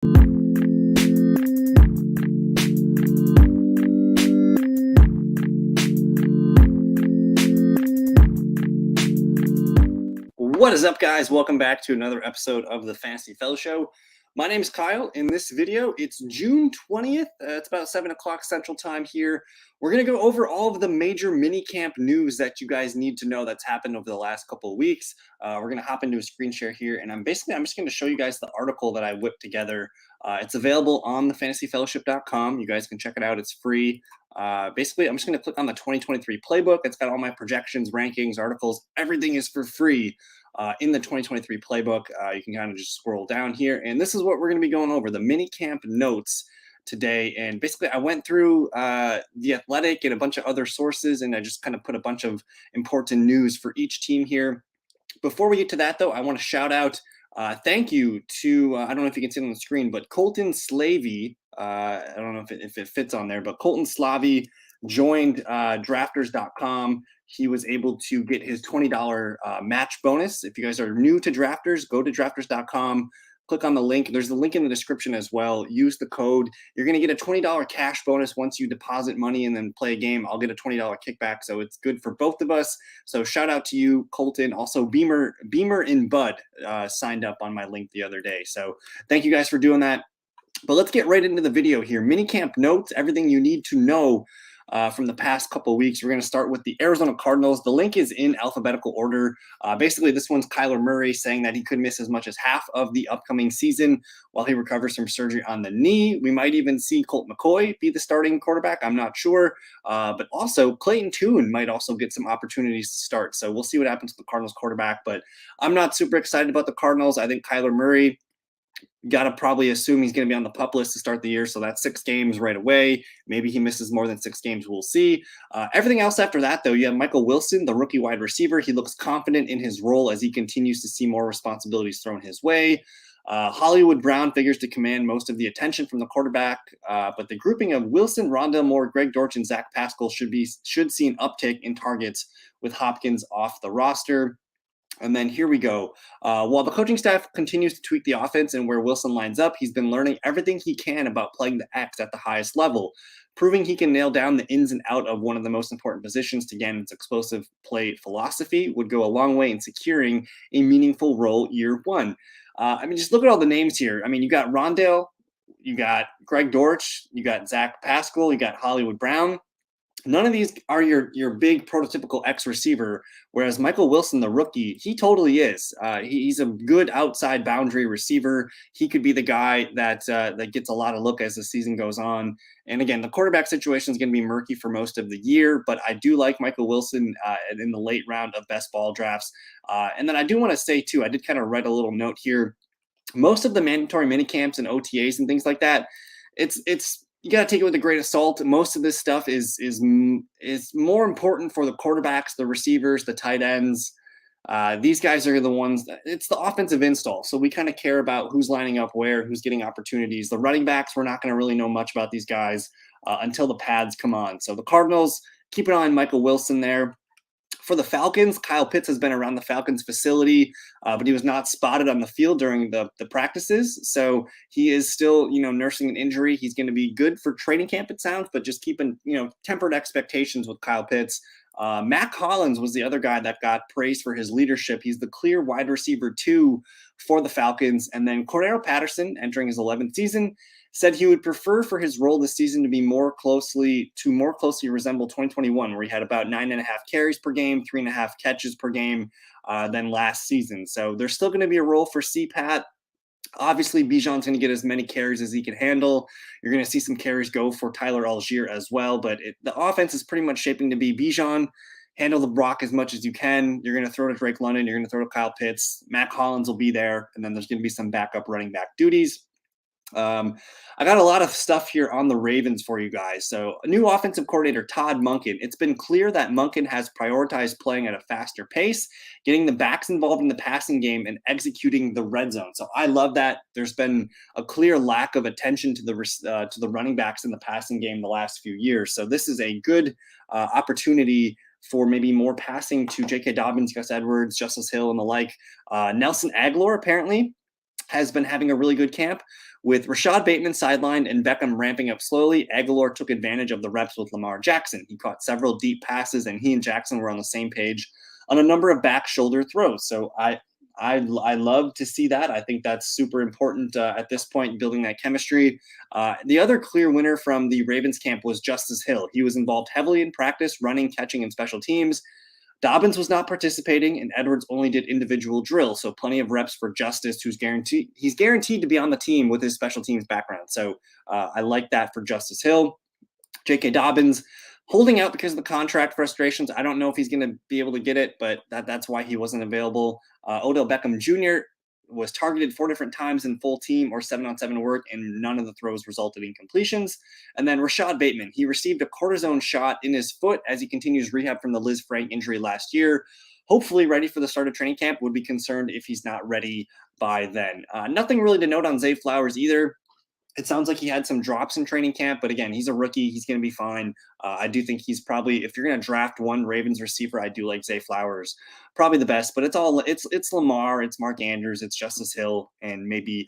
What is up, guys? Welcome back to another episode of the Fantasy Fellow Show. My name is Kyle. In this video, it's June 20th. It's about 7 o'clock Central Time here. We're going to go over all of the major minicamp news that you guys need to know that's happened over the last couple of weeks. We're going to hop into a screen share here, and I'm just going to show you guys the article that I whipped together. It's available on thefantasyfellowship.com. You guys can check it out. It's free. Basically, I'm just going to click on the 2023 playbook. It's got all my projections, rankings, articles. Everything is for free. In the 2023 playbook, you can kind of just scroll down here, and this is what we're going to be going over, the mini camp notes today. And basically, I went through The Athletic and a bunch of other sources, and I just kind of put a bunch of important news for each team here. Before we get to that, though, I want to shout out, thank you to, I don't know if you can see it on the screen, but Colton Slavy. I don't know if it fits on there, but Colton Slavy joined drafters.com. He was able to get his $20 match bonus. If you guys are new to Drafters, go to drafters.com, click on the link. There's the link in the description as well. Use the code. You're going to get a $20 cash bonus once you deposit money and then play a game. I'll get a $20 kickback, so it's good for both of us. So shout out to you, Colton. Also, Beamer and Bud signed up on my link the other day. So thank you guys for doing that. But let's get right into the video here. Minicamp notes, everything you need to know from the past couple of weeks. We're going to start with the Arizona Cardinals. The link is in alphabetical order. Basically, this one's Kyler Murray saying that he could miss as much as half of the upcoming season while he recovers from surgery on the knee. We might even see Colt McCoy be the starting quarterback. I'm not sure. But also, Clayton Tune might also get some opportunities to start. So we'll see what happens to the Cardinals quarterback. But I'm not super excited about the Cardinals. I think Kyler Murray, got to probably assume he's going to be on the PUP list to start the year. So that's 6 games right away. Maybe he misses more than 6 games. We'll see. Everything else after that, though, you have Michael Wilson, the rookie wide receiver. He looks confident in his role as he continues to see more responsibilities thrown his way. Hollywood Brown figures to command most of the attention from the quarterback, but the grouping of Wilson, Rondale Moore, Greg Dortch, and Zach Pascal should see an uptick in targets with Hopkins off the roster. And then here we go. While the coaching staff continues to tweak the offense and where Wilson lines up, he's been learning everything he can about playing the X at the highest level, proving he can nail down the ins and out of one of the most important positions to Gannon's explosive play philosophy would go a long way in securing a meaningful role year one. Just look at all the names here. You got Rondale, you got Greg Dortch, you got Zach Pascal, you got Hollywood Brown. None of these are your big prototypical X receiver, whereas Michael Wilson, the rookie, he totally is. He's a good outside boundary receiver. He could be the guy that gets a lot of look as the season goes on. And again, the quarterback situation is going to be murky for most of the year, but I do like Michael Wilson in the late round of best ball drafts. And then I do want to say, too, I did kind of write a little note here. Most of the mandatory minicamps and OTAs and things like that, it's you got to take it with a grain of salt. Most of this stuff is more important for the quarterbacks, the receivers, the tight ends. These guys are the ones it's the offensive install. So we kind of care about who's lining up where, who's getting opportunities. The running backs, we're not going to really know much about these guys until the pads come on. So the Cardinals, keep an eye on Michael Wilson there. For the Falcons, Kyle Pitts has been around the Falcons facility, but he was not spotted on the field during the practices. So he is still, nursing an injury. He's going to be good for training camp, it sounds, but just keeping, tempered expectations with Kyle Pitts. Matt Collins was the other guy that got praised for his leadership. He's the clear wide receiver 2 for the Falcons. And then Cordero Patterson, entering his 11th season, said he would prefer for his role this season to more closely resemble 2021, where he had about 9.5 carries per game, 3.5 catches per game than last season. So there's still going to be a role for CPAT. Obviously, Bijan's going to get as many carries as he can handle. You're going to see some carries go for Tyler Algier as well, but the offense is pretty much shaping to be Bijan, handle the block as much as you can. You're going to throw to Drake London. You're going to throw to Kyle Pitts. Matt Collins will be there, and then there's going to be some backup running back duties. I got a lot of stuff here on the Ravens for you guys. So a new offensive coordinator, Todd Monken. It's been clear that Monken has prioritized playing at a faster pace, getting the backs involved in the passing game, and executing the red zone. So I love that. There's been a clear lack of attention to the running backs in the passing game the last few years. So this is a good opportunity for maybe more passing to J.K. Dobbins, Gus Edwards, Justice Hill, and the like. Nelson Aguilar, apparently, has been having a really good camp. With Rashad Bateman sidelined and Beckham ramping up slowly, Aguilar took advantage of the reps with Lamar Jackson. He caught several deep passes, and he and Jackson were on the same page on a number of back shoulder throws. So I love to see that. I think that's super important at this point, building that chemistry. The other clear winner from the Ravens camp was Justice Hill. He was involved heavily in practice, running, catching, and special teams. Dobbins was not participating, and Edwards only did individual drills, so plenty of reps for Justice, who's guaranteed to be on the team with his special teams background. So I like that for Justice Hill. J.K. Dobbins holding out because of the contract frustrations. I don't know if he's going to be able to get it, but that's why he wasn't available. Odell Beckham Jr. was targeted 4 different times in full team or 7-on-7 work, and none of the throws resulted in completions. And then Rashad Bateman, he received a cortisone shot in his foot as he continues rehab from the Liz Frank injury last year. Hopefully ready for the start of training camp. Would be concerned if he's not ready by then. Nothing really to note on Zay Flowers either. It sounds like he had some drops in training camp, but again, he's a rookie. He's going to be fine. I do think he's probably, if you're going to draft one Ravens receiver, I do like Zay Flowers, probably the best. But it's Lamar, it's Mark Andrews, it's Justice Hill, and maybe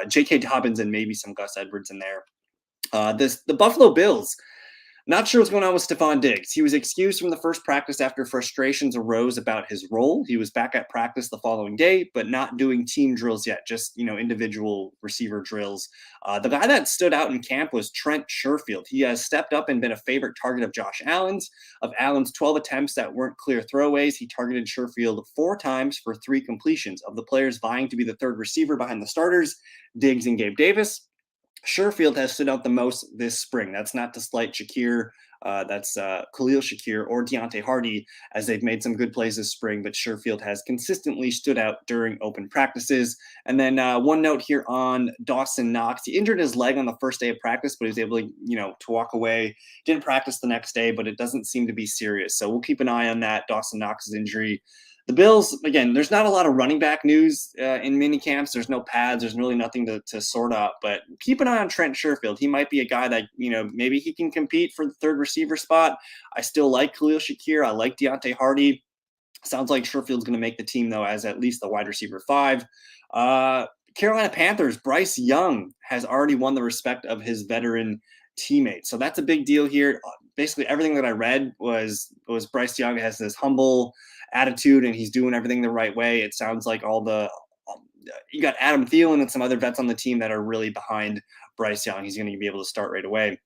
J.K. Dobbins and maybe some Gus Edwards in there. The Buffalo Bills. Not sure what's going on with Stephon Diggs. He was excused from the first practice after frustrations arose about his role. He was back at practice the following day, but not doing team drills yet, just individual receiver drills. The guy that stood out in camp was Trent Sherfield. He has stepped up and been a favorite target of Josh Allen's. Of Allen's 12 attempts that weren't clear throwaways, he targeted Sherfield 4 times for 3 completions. Of the players vying to be the third receiver behind the starters, Diggs and Gabe Davis, Sherfield has stood out the most this spring. That's not to slight Shakir. That's Khalil Shakir or Deontay Hardy, as they've made some good plays this spring, but Sherfield has consistently stood out during open practices. And then one note here on Dawson Knox. He injured his leg on the first day of practice, but he was able to walk away. Didn't practice the next day, but it doesn't seem to be serious. So we'll keep an eye on that, Dawson Knox's injury. The Bills, again, there's not a lot of running back news in mini camps. There's no pads. There's really nothing to sort out. But keep an eye on Trent Sherfield. He might be a guy that, maybe he can compete for the third receiver spot. I still like Khalil Shakir. I like Deontay Hardy. Sounds like Sherfield's going to make the team, though, as at least the wide receiver 5. Carolina Panthers, Bryce Young has already won the respect of his veteran teammates. So that's a big deal here. Basically, everything that I read was Bryce Young has this humble attitude and he's doing everything the right way. It sounds like you got Adam Thielen and some other vets on the team that are really behind Bryce Young. He's going to be able to start right away.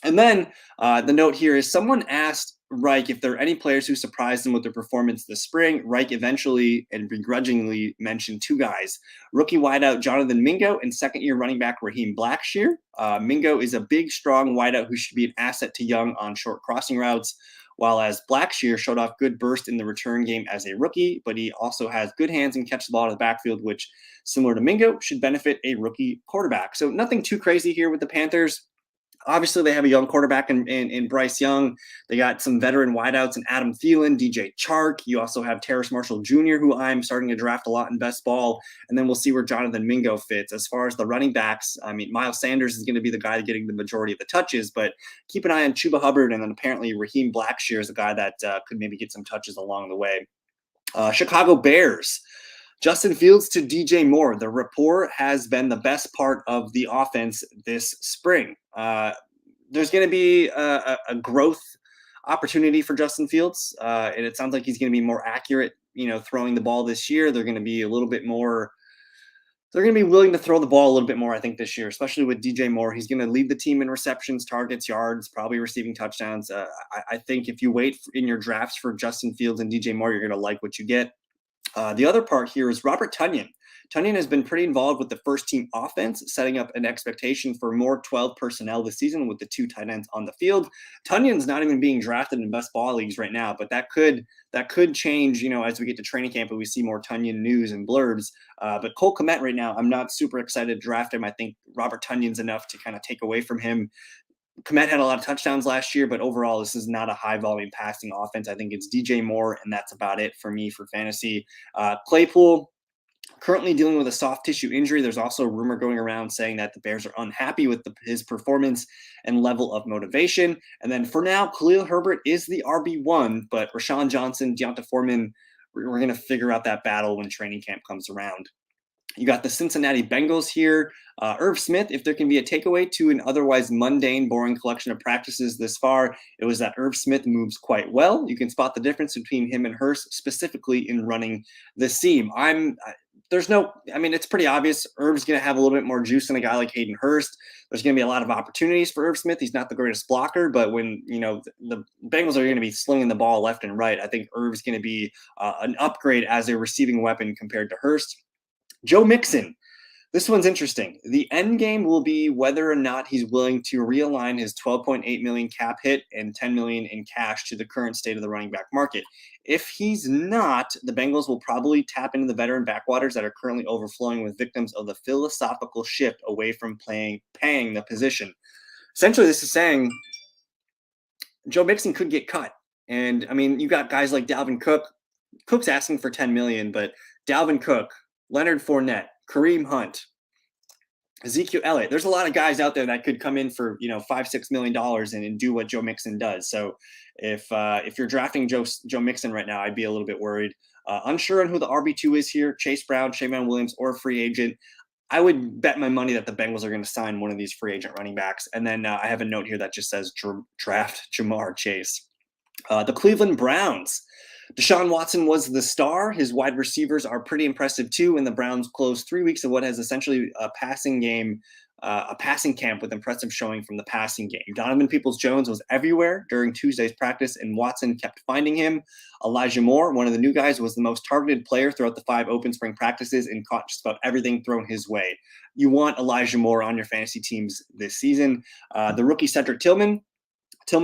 And then the note here is someone asked Reich if there are any players who surprised him with their performance this spring. Reich eventually and begrudgingly mentioned 2 guys, rookie wideout Jonathan Mingo and second-year running back Raheem Blackshear. Mingo is a big, strong wideout who should be an asset to Young on short crossing routes, while as Blackshear showed off good burst in the return game as a rookie, but he also has good hands and catch the ball out of the backfield, which, similar to Mingo, should benefit a rookie quarterback. So nothing too crazy here with the Panthers. Obviously, they have a young quarterback in Bryce Young. They got some veteran wideouts in Adam Thielen, DJ Chark. You also have Terrace Marshall Jr., who I'm starting to draft a lot in best ball. And then we'll see where Jonathan Mingo fits. As far as the running backs, Miles Sanders is going to be the guy getting the majority of the touches, but keep an eye on Chuba Hubbard. And then apparently Raheem Blackshear is a guy that could maybe get some touches along the way. Chicago Bears. Justin Fields to DJ Moore. The rapport has been the best part of the offense this spring. There's going to be a growth opportunity for Justin Fields, and it sounds like he's going to be more accurate, throwing the ball this year. They're going to be willing to throw the ball a little bit more, I think, this year, especially with DJ Moore. He's going to lead the team in receptions, targets, yards, probably receiving touchdowns. I think if you wait in your drafts for Justin Fields and DJ Moore, you're going to like what you get. The other part here is Robert Tonyan. Tonyan has been pretty involved with the first team offense, setting up an expectation for more 12 personnel this season with the 2 tight ends on the field. Tonyan's not even being drafted in best ball leagues right now, but that could change, as we get to training camp and we see more Tonyan news and blurbs. But Cole Kmet right now, I'm not super excited to draft him. I think Robert Tonyan's enough to kind of take away from him. Kmet had a lot of touchdowns last year, but overall, this is not a high-volume passing offense. I think it's DJ Moore, and that's about it for me for fantasy. Claypool, currently dealing with a soft tissue injury. There's also a rumor going around saying that the Bears are unhappy with his performance and level of motivation. And then for now, Khalil Herbert is the RB1, but Rashawn Johnson, Deonta Foreman, we're going to figure out that battle when training camp comes around. You got the Cincinnati Bengals here. Irv Smith, if there can be a takeaway to an otherwise mundane, boring collection of practices this far, it was that Irv Smith moves quite well. You can spot the difference between him and Hurst, specifically in running the seam. There's no, I mean, it's pretty obvious. Irv's going to have a little bit more juice than a guy like Hayden Hurst. There's going to be a lot of opportunities for Irv Smith. He's not the greatest blocker, but when, the Bengals are going to be slinging the ball left and right, I think Irv's going to be an upgrade as a receiving weapon compared to Hurst. Joe Mixon. This one's interesting. The end game will be whether or not he's willing to realign his 12.8 million cap hit and 10 million in cash to the current state of the running back market. If he's not, the Bengals will probably tap into the veteran backwaters that are currently overflowing with victims of the philosophical shift away from paying the position. Essentially, this is saying Joe Mixon could get cut. And I mean, you got guys like Dalvin Cook. Cook's asking for 10 million, but Dalvin Cook, Leonard Fournette, Kareem Hunt, Ezekiel Elliott. There's a lot of guys out there that could come in for $5-6 million and do what Joe Mixon does. So if you're drafting Joe Mixon right now, I'd be a little bit worried. Unsure on who the RB2 is here: Chase Brown, Shaman Williams, or a free agent. I would bet my money that the Bengals are going to sign one of these free agent running backs. And then I have a note here that just says draft Jamar Chase. The Cleveland Browns. Deshaun Watson was the star. His wide receivers are pretty impressive too. And the Browns closed 3 weeks of what has essentially a passing camp with impressive showing from the passing game. Donovan Peoples-Jones was everywhere during Tuesday's practice, and Watson kept finding him. Elijah Moore, one of the new guys, was the most targeted player throughout the 5 open spring practices and caught just about everything thrown his way. You want Elijah Moore on your fantasy teams this season. The rookie Cedric Tillman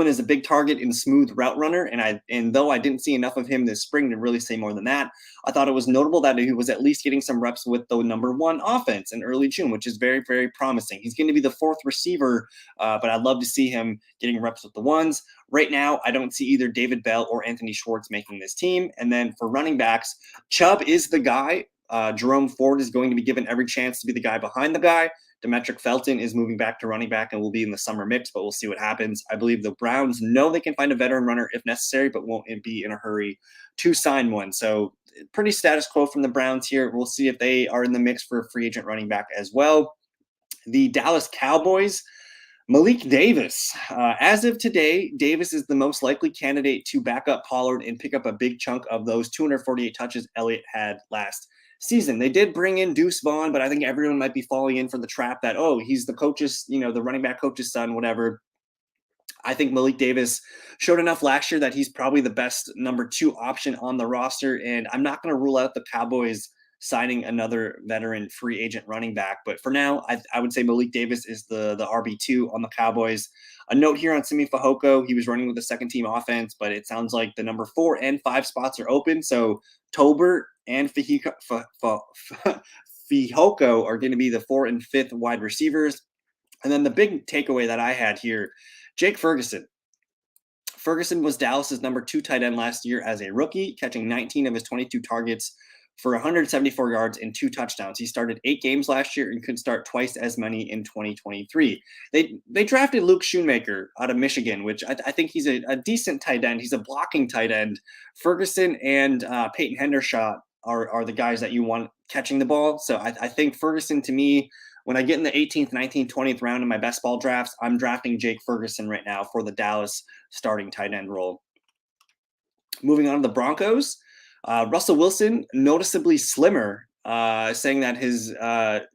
is a big target and smooth route runner, and though I didn't see enough of him this spring to really say more than that, I thought it was notable that he was at least getting some reps with the number 1 offense in early June, which is very, very promising. He's going to be the 4th receiver, but I'd love to see him getting reps with the ones. Right now, I don't see either David Bell or Anthony Schwartz making this team. And then for running backs, Chubb is the guy. Jerome Ford is going to be given every chance to be the guy behind the guy. Demetric Felton is moving back to running back and will be in the summer mix, but we'll see what happens. I believe the Browns know they can find a veteran runner if necessary, but won't be in a hurry to sign one. So pretty status quo from the Browns here. We'll see if they are in the mix for a free agent running back as well. The Dallas Cowboys. Malik Davis. As of today, Davis is the most likely candidate to back up Pollard and pick up a big chunk of those 248 touches Elliott had last season. They did bring in Deuce Vaughn, but I think everyone might be falling in for the trap that, he's the coach's, the running back coach's son, whatever. I think Malik Davis showed enough last year that he's probably the best number 2 option on the roster. And I'm not going to rule out the Cowboys signing another veteran free agent running back. But for now, I would say Malik Davis is the RB2 on the Cowboys. A note here on Simi Fehoko. He was running with the second team offense, but it sounds like the number 4 and 5 spots are open. So Tolbert and Fehoko are going to be the 4th and 5th wide receivers. And then the big takeaway that I had here, Jake Ferguson. Ferguson was Dallas's number 2 tight end last year as a rookie, catching 19 of his 22 targets for 174 yards and 2 touchdowns. He started 8 games last year and could start twice as many in 2023. They drafted Luke Schoonmaker out of Michigan, which I think he's a decent tight end. He's a blocking tight end. Ferguson and Peyton Hendershot are the guys that you want catching the ball. So I think Ferguson, to me, when I get in the 18th, 19th, 20th round in my best ball drafts, I'm drafting Jake Ferguson right now for the Dallas starting tight end role. Moving on to the Broncos. Russell Wilson, noticeably slimmer, saying that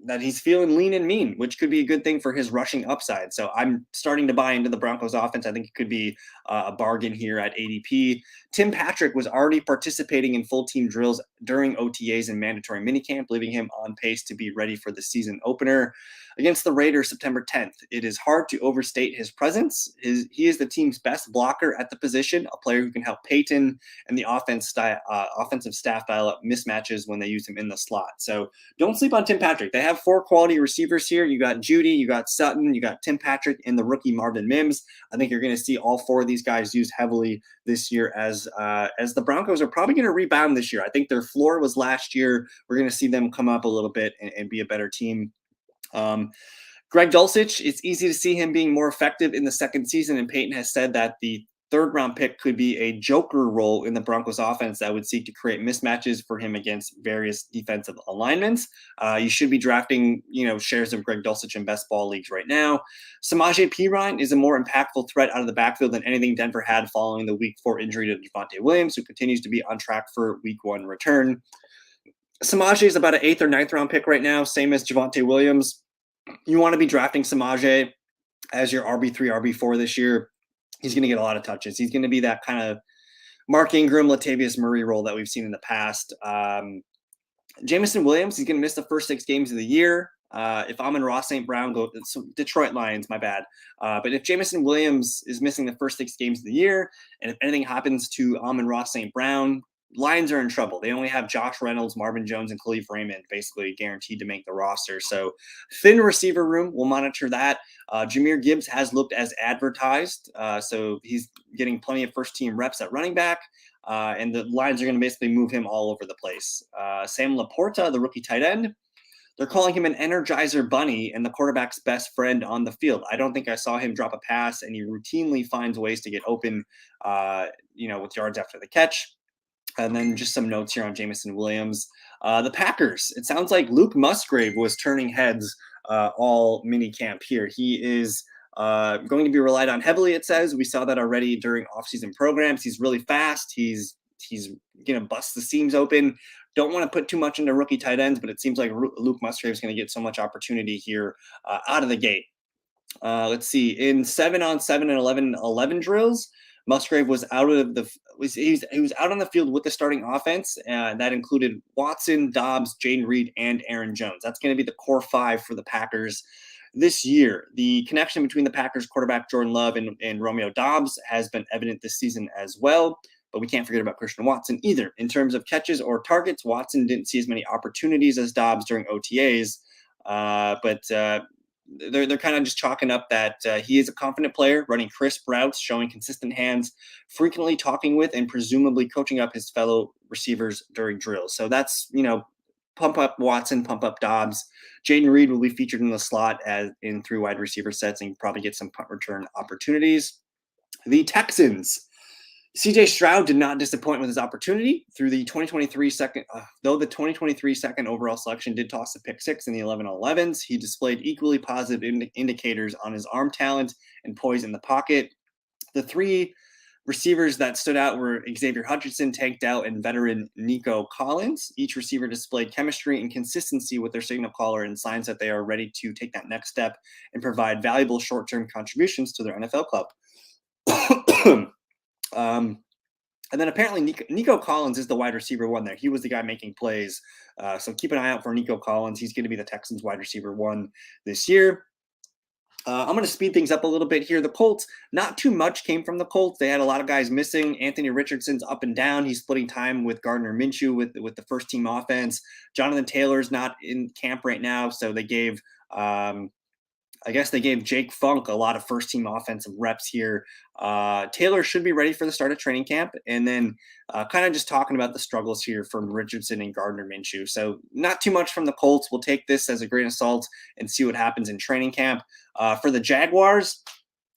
that he's feeling lean and mean, which could be a good thing for his rushing upside. So I'm starting to buy into the Broncos offense. I think it could be a bargain here at ADP. Tim Patrick was already participating in full team drills during OTAs and mandatory minicamp, leaving him on pace to be ready for the season opener against the Raiders September 10th. It is hard to overstate his presence. He is the team's best blocker at the position, a player who can help Peyton and the offensive staff dial up mismatches when they use him in the slot. So don't sleep on Tim Patrick. They have 4 quality receivers here. You got Judy, you got Sutton, you got Tim Patrick, and the rookie Marvin Mims. I think you're going to see all 4 of these guys used heavily this year as the Broncos are probably going to rebound this year. I think their floor was last year. We're going to see them come up a little bit and be a better team. Greg Dulcich, it's easy to see him being more effective in the second season, and Peyton has said that the third-round pick could be a joker role in the Broncos offense that would seek to create mismatches for him against various defensive alignments. You should be drafting, shares of Greg Dulcich in best ball leagues right now. Samaje Perine is a more impactful threat out of the backfield than anything Denver had following the Week 4 injury to Javonte Williams, who continues to be on track for Week 1 return. Samaje is about an 8th or 9th round pick right now, same as Javonte Williams. You want to be drafting Samaje as your RB3, RB4 this year. He's going to get a lot of touches. He's going to be that kind of Mark Ingram, Latavius Murray role that we've seen in the past. Jameson Williams, he's going to miss the first 6 games of the year. If Amon-Ra St. Brown go, so Detroit Lions, my bad. But if Jameson Williams is missing the first 6 games of the year, and if anything happens to Amon-Ra St. Brown, Lions are in trouble. They only have Josh Reynolds, Marvin Jones, and Khalif Raymond basically guaranteed to make the roster. So thin receiver room, we'll monitor that. Jahmyr Gibbs has looked as advertised. So he's getting plenty of first-team reps at running back. And the Lions are going to basically move him all over the place. Sam Laporta, the rookie tight end, they're calling him an Energizer Bunny and the quarterback's best friend on the field. I don't think I saw him drop a pass, and he routinely finds ways to get open, with yards after the catch. And then just some notes here on Jameson Williams. The Packers, it sounds like Luke Musgrave was turning heads all mini camp here. He is going to be relied on heavily, it says. We saw that already during offseason programs. He's really fast. He's going to bust the seams open. Don't want to put too much into rookie tight ends, but it seems like Luke Musgrave is going to get so much opportunity here out of the gate. Let's see. In 7-on-7 and 11-11 drills, Musgrave was out of the he was out on the field with the starting offense, and that included Watson, Dobbs, Jaden Reed, and Aaron Jones. That's going to be the core 5 for the Packers this year. The connection between the Packers quarterback Jordan Love and Romeo Dobbs has been evident this season as well. But we can't forget about Christian Watson either. In terms of catches or targets, Watson didn't see as many opportunities as Dobbs during OTAs, but they're kind of just chalking up that he is a confident player, running crisp routes, showing consistent hands, frequently talking with and presumably coaching up his fellow receivers during drills. So that's, pump up Watson, pump up Dobbs. Jaden Reed will be featured in the slot as in 3 wide receiver sets and probably get some punt return opportunities. The Texans. CJ Stroud did not disappoint with his opportunity through the 2023 second, though the 2023 second overall selection did toss a pick 6 in the 11-11s. He displayed equally positive indicators on his arm talent and poise in the pocket. The 3 receivers that stood out were Xavier Hutchinson, Tank Dell, and veteran Nico Collins. Each receiver displayed chemistry and consistency with their signal caller and signs that they are ready to take that next step and provide valuable short-term contributions to their NFL club. And then apparently Nico Collins is the wide receiver 1 there. He was the guy making plays. So keep an eye out for Nico Collins. He's going to be the Texans wide receiver 1 this year. I'm going to speed things up a little bit here. The Colts, not too much came from the Colts. They had a lot of guys missing. Anthony Richardson's up and down. He's splitting time with Gardner Minshew with the first team offense. Jonathan Taylor's not in camp right now. So they gave Jake Funk a lot of first-team offensive reps here. Taylor should be ready for the start of training camp. And then kind of just talking about the struggles here from Richardson and Gardner Minshew. So not too much from the Colts. We'll take this as a grain of salt and see what happens in training camp. For the Jaguars,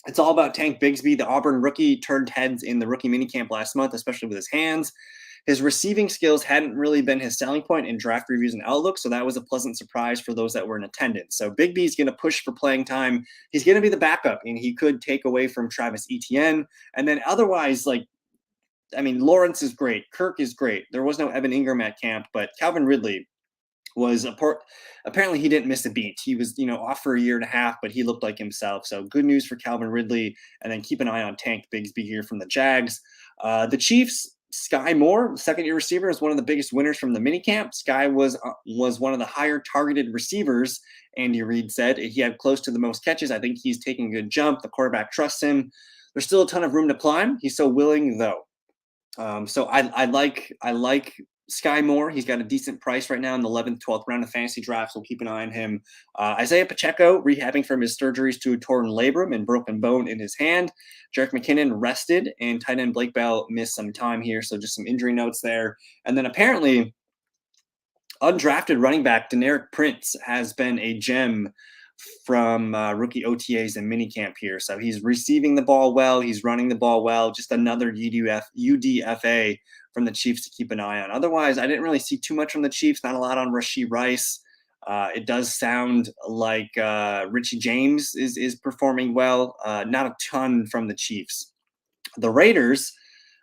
it's all about Tank Bigsby. The Auburn rookie turned heads in the rookie minicamp last month, especially with his hands. His receiving skills hadn't really been his selling point in draft reviews and outlook, so that was a pleasant surprise for those that were in attendance. So Big B's going to push for playing time. He's going to be the backup, and he could take away from Travis Etienne. And then otherwise, Lawrence is great. Kirk is great. There was no Evan Ingram at camp, but Calvin Ridley was apparently he didn't miss a beat. He was, off for a year and a half, but he looked like himself. So good news for Calvin Ridley. And then keep an eye on Tank Bigsby here from the Jags. The Chiefs, Sky Moore, second-year receiver, is one of the biggest winners from the minicamp. Sky was one of the higher targeted receivers, Andy Reid said. He had close to the most catches. I think he's taking a good jump. The quarterback trusts him. There's still a ton of room to climb. He's so willing, though. So I like Sky Moore. He's got a decent price right now in the 11th, 12th round of fantasy drafts. We'll keep an eye on him. Isaiah Pacheco, rehabbing from his surgeries to a torn labrum and broken bone in his hand. Jerick McKinnon rested, and tight end Blake Bell missed some time here. So just some injury notes there. And then apparently undrafted running back Deneric Prince has been a gem from rookie OTAs and minicamp here. So he's receiving the ball well. He's running the ball well. Just another UDFA from the Chiefs to keep an eye on. Otherwise, I didn't really see too much from the Chiefs. Not a lot on Rashee Rice. It does sound like Richie James is performing well. Not a ton from the Chiefs. The Raiders,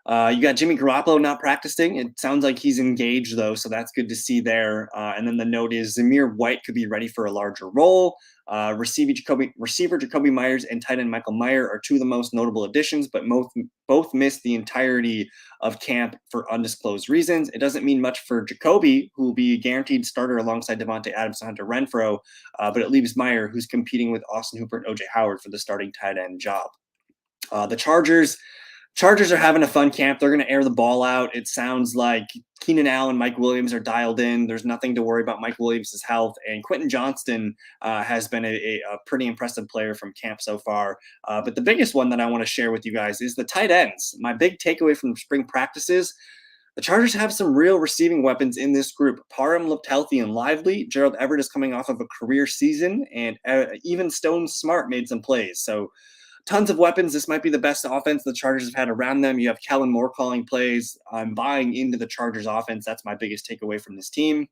you got Jimmy Garoppolo not practicing. It sounds like he's engaged, though, so that's good to see there. And then the note is Zamir White could be ready for a larger role. Receiver Jacoby Myers and tight end Michael Mayer are two of the most notable additions, but both missed the entirety of camp for undisclosed reasons. It doesn't mean much for Jacoby, who will be a guaranteed starter alongside Devontae Adams and Hunter Renfrow, but it leaves Mayer, who's competing with Austin Hooper and OJ Howard for the starting tight end job. The Chargers are having a fun camp. They're going to air the ball out. It sounds like Keenan Allen, Mike Williams are dialed in. There's nothing to worry about Mike Williams' health. And Quentin Johnston has been a pretty impressive player from camp so far. But the biggest one that I want to share with you guys is the tight ends. My big takeaway from spring practices, the Chargers have some real receiving weapons in this group. Parham looked healthy and lively. Gerald Everett is coming off of a career season. And even Stone Smart made some plays. So tons of weapons. This might be the best offense the Chargers have had around them. You have Kellen Moore calling plays. I'm buying into the Chargers offense. That's my biggest takeaway from this team.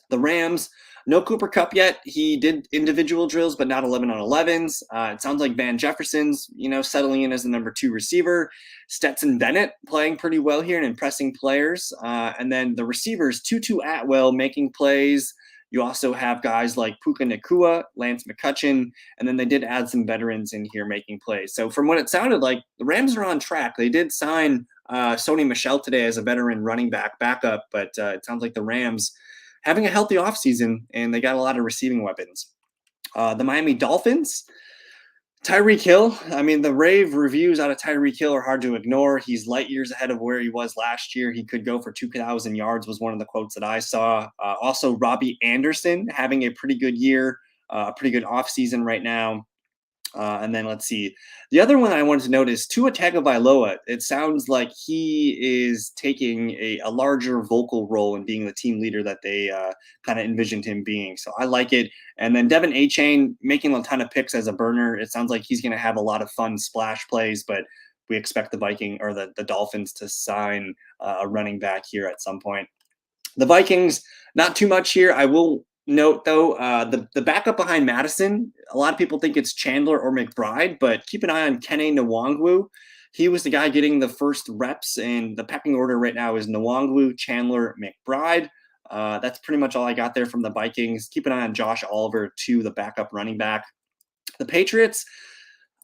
The Rams, no Cooper Kupp yet. He did individual drills, but not 11 on 11s. It sounds like Van Jefferson's, settling in as the number 2 receiver. Stetson Bennett playing pretty well here and impressing players. And then the receivers, Tutu Atwell making plays. You also have guys like Puka Nacua, Lance McCutcheon, and then they did add some veterans in here making plays. So from what it sounded like, the Rams are on track. They did sign Sony Michel today as a veteran running back backup, but it sounds like the Rams having a healthy offseason, and they got a lot of receiving weapons. The Miami Dolphins, Tyreek Hill. I mean, the rave reviews out of Tyreek Hill are hard to ignore. He's light years ahead of where he was last year. He could go for 2,000 yards was one of the quotes that I saw. Also, Robbie Anderson having a pretty good year, pretty good offseason right now. And then let's see. The other one I wanted to note is Tua Tagovailoa. It sounds like he is taking a larger vocal role in being the team leader that they kind of envisioned him being. So I like it. And then Devin Achane making a ton of picks as a burner. It sounds like he's going to have a lot of fun splash plays, but we expect the Dolphins to sign a running back here at some point. The Vikings, not too much here. I will note, though, the backup behind Madison, a lot of people think it's Chandler or McBride, but keep an eye on Kene Nwangwu. He was the guy getting the first reps, and the pecking order right now is Nwangwu, Chandler, McBride. That's pretty much all I got there from the Vikings. Keep an eye on Josh Oliver, too, the backup running back. The Patriots,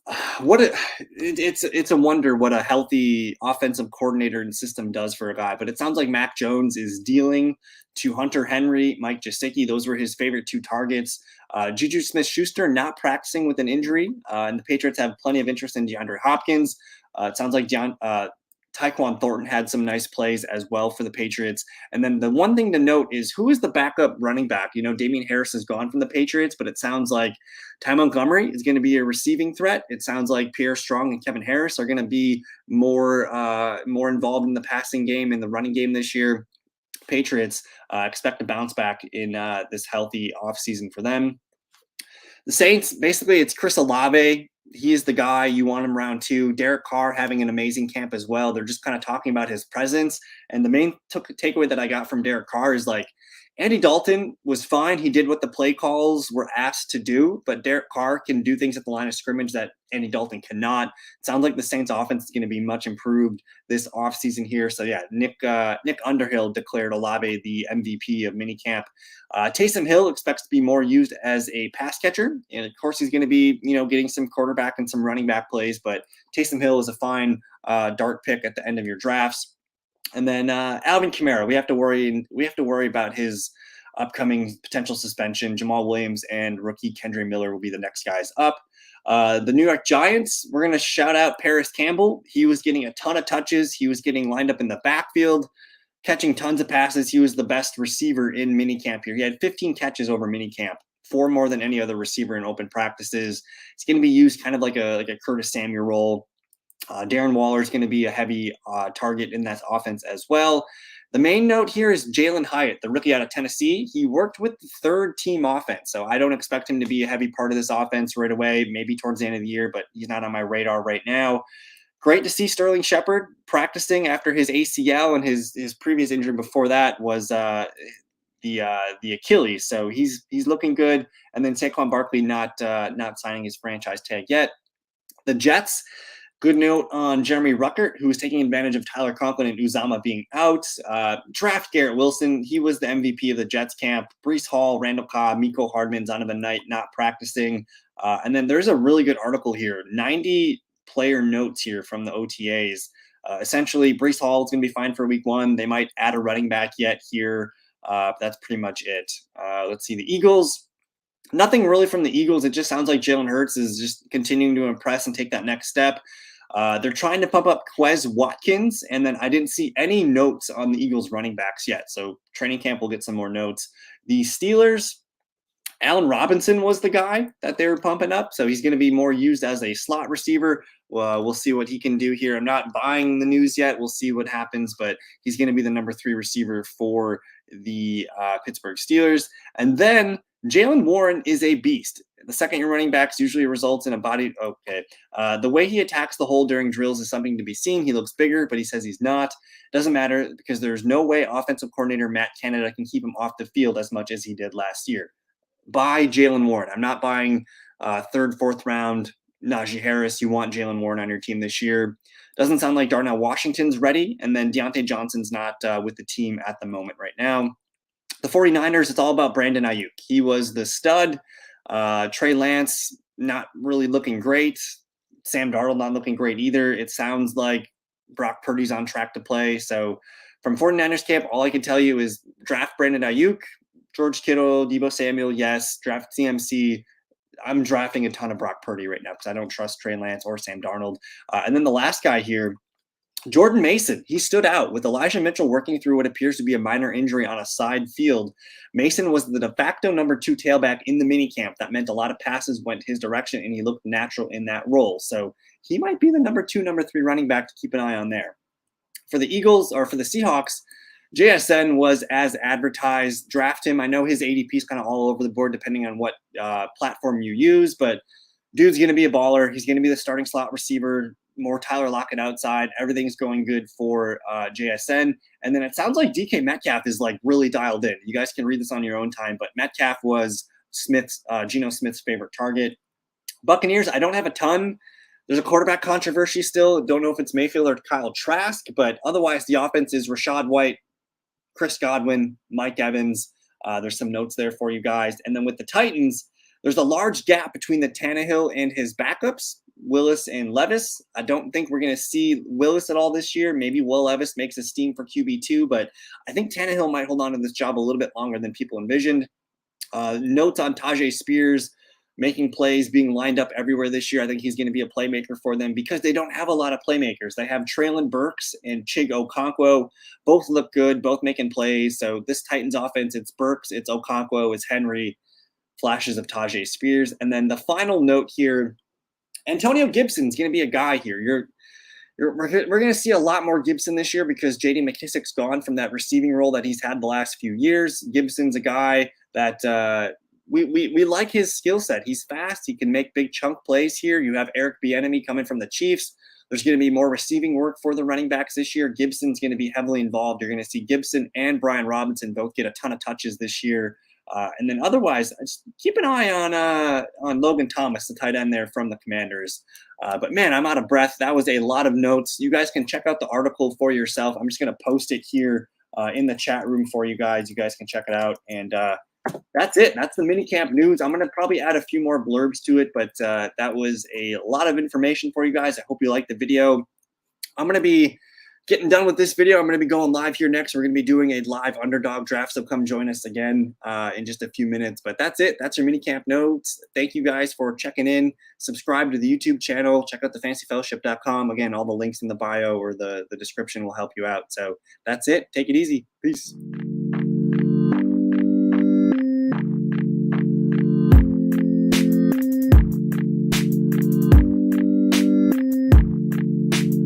it's a wonder what a healthy offensive coordinator and system does for a guy. But it sounds like Mac Jones is dealing to Hunter Henry, Mike Gesicki. Those were his favorite 2 targets. Juju Smith-Schuster not practicing with an injury, and the Patriots have plenty of interest in DeAndre Hopkins. It sounds like Tyquan Thornton had some nice plays as well for the Patriots. And then the one thing to note is who is the backup running back? Damian Harris is gone from the Patriots, but it sounds like Ty Montgomery is going to be a receiving threat. It sounds like Pierre Strong and Kevin Harris are going to be more involved in the passing game and the running game this year. Patriots expect to bounce back in this healthy offseason for them. The Saints, basically, it's Chris Olave. He is the guy. You want him round 2. Derek Carr having an amazing camp as well. They're just kind of talking about his presence. And the main takeaway that I got from Derek Carr is like, Andy Dalton was fine. He did what the play calls were asked to do, but Derek Carr can do things at the line of scrimmage that Andy Dalton cannot. It sounds like the Saints offense is going to be much improved this offseason here. So yeah, Nick Underhill declared Olave the MVP of minicamp. Taysom Hill expects to be more used as a pass catcher. And of course he's going to be, getting some quarterback and some running back plays, but Taysom Hill is a fine dart pick at the end of your drafts. And then Alvin Kamara, we have to worry about his upcoming potential suspension. Jamal Williams and rookie Kendre Miller will be the next guys up. The New York Giants, we're going to shout out Paris Campbell. He was getting a ton of touches. He was getting lined up in the backfield, catching tons of passes. He was the best receiver in minicamp here. He had 15 catches over minicamp, 4 more than any other receiver in open practices. He's going to be used kind of like a Curtis Samuel role. Darren Waller is going to be a heavy target in that offense as well. The main note here is Jalen Hyatt, the rookie out of Tennessee. He worked with the third team offense, so I don't expect him to be a heavy part of this offense right away, maybe towards the end of the year, but he's not on my radar right now. Great to see Sterling Shepard practicing after his ACL, and his previous injury before that was the Achilles. So he's looking good. And then Saquon Barkley not signing his franchise tag yet. The Jets, good note on Jeremy Ruckert, who is taking advantage of Tyler Conklin and Uzama being out. Draft Garrett Wilson. He was the MVP of the Jets camp. Breece Hall, Randall Cobb, Miko Hardman, Zonovan Knight not practicing. And then there's a really good article here, 90 player notes here from the OTAs. Essentially, Breece Hall is going to be fine for week one. They might add a running back yet here. That's pretty much it. Let's see, the Eagles. Nothing really from the Eagles. It just sounds like Jalen Hurts is just continuing to impress and take that next step. They're trying to pump up Quez Watkins, and then I didn't see any notes on the Eagles running backs yet. So training camp will get some more notes. The Steelers, Allen Robinson was the guy that they were pumping up, so he's going to be more used as a slot receiver. We'll see what he can do here. I'm not buying the news yet. We'll see what happens, but he's going to be the number 3 receiver for the Pittsburgh Steelers. And then Jaylen Warren is a beast. The second-year running backs usually results in a body. Okay. The way he attacks the hole during drills is something to be seen. He looks bigger, but he says he's not. Doesn't matter because there's no way offensive coordinator Matt Canada can keep him off the field as much as he did last year. Buy Jaylen Warren. I'm not buying third, fourth round Najee Harris. You want Jaylen Warren on your team this year. Doesn't sound like Darnell Washington's ready, and then Deontay Johnson's not with the team at the moment right now. The 49ers, it's all about Brandon Ayuk. He was the stud. Trey Lance, not really looking great. Sam Darnold, not looking great either. It sounds like Brock Purdy's on track to play. So from 49ers camp, all I can tell you is draft Brandon Ayuk, George Kittle, Deebo Samuel, yes. Draft CMC. I'm drafting a ton of Brock Purdy right now because I don't trust Trey Lance or Sam Darnold. And then the last guy here, Jordan Mason, he stood out with Elijah Mitchell working through what appears to be a minor injury on a side field. Mason was the de facto number 2 tailback in the minicamp. That meant a lot of passes went his direction, and he looked natural in that role. So he might be the number 2, number 3 running back to keep an eye on there. For the Eagles, or for the Seahawks, JSN was as advertised. Draft him. I know his ADP is kind of all over the board depending on what platform you use, but dude's going to be a baller. He's going to be the starting slot receiver, more Tyler Lockett outside. Everything's going good for JSN. And then it sounds like DK Metcalf is like really dialed in. You guys can read this on your own time, but Metcalf was Geno Smith's favorite target. Buccaneers, I don't have a ton. There's a quarterback controversy still. Don't know if it's Mayfield or Kyle Trask, but otherwise the offense is Rashad White, Chris Godwin, Mike Evans. There's some notes there for you guys. And then with the Titans, there's a large gap between the Tannehill and his backups, Willis and Levis. I don't think we're going to see Willis at all this year. Maybe Will Levis makes a steam for QB2, but I think Tannehill might hold on to this job a little bit longer than people envisioned. Notes on Tajay Spears making plays, being lined up everywhere this year. I think he's going to be a playmaker for them because they don't have a lot of playmakers. They have Traylon Burks and Chig Okonkwo. Both look good, both making plays. So this Titans offense, it's Burks, it's Okonkwo, it's Henry, flashes of Tajay Spears. And then the final note here, Antonio Gibson's going to be a guy here. We're going to see a lot more Gibson this year because J.D. McKissick's gone from that receiving role that he's had the last few years. Gibson's a guy that we like his skill set. He's fast. He can make big chunk plays here. You have Eric Bieniemy coming from the Chiefs. There's going to be more receiving work for the running backs this year. Gibson's going to be heavily involved. You're going to see Gibson and Brian Robinson both get a ton of touches this year. And then otherwise, just keep an eye on Logan Thomas, the tight end there from the Commanders. But man, I'm out of breath. That was a lot of notes. You guys can check out the article for yourself. I'm just going to post it here in the chat room for you guys. You guys can check it out. And that's it. That's the minicamp news. I'm going to probably add a few more blurbs to it, but that was a lot of information for you guys. I hope you liked the video. I'm going to be getting done with this video. I'm going to be going live here next. We're going to be doing a live underdog draft, so come join us again in just a few minutes. But that's it. That's your minicamp notes. Thank you guys for checking in. Subscribe to the YouTube channel. Check out thefantasyfellowship.com. Again, all the links in the bio or the description will help you out. So that's it. Take it easy. Peace.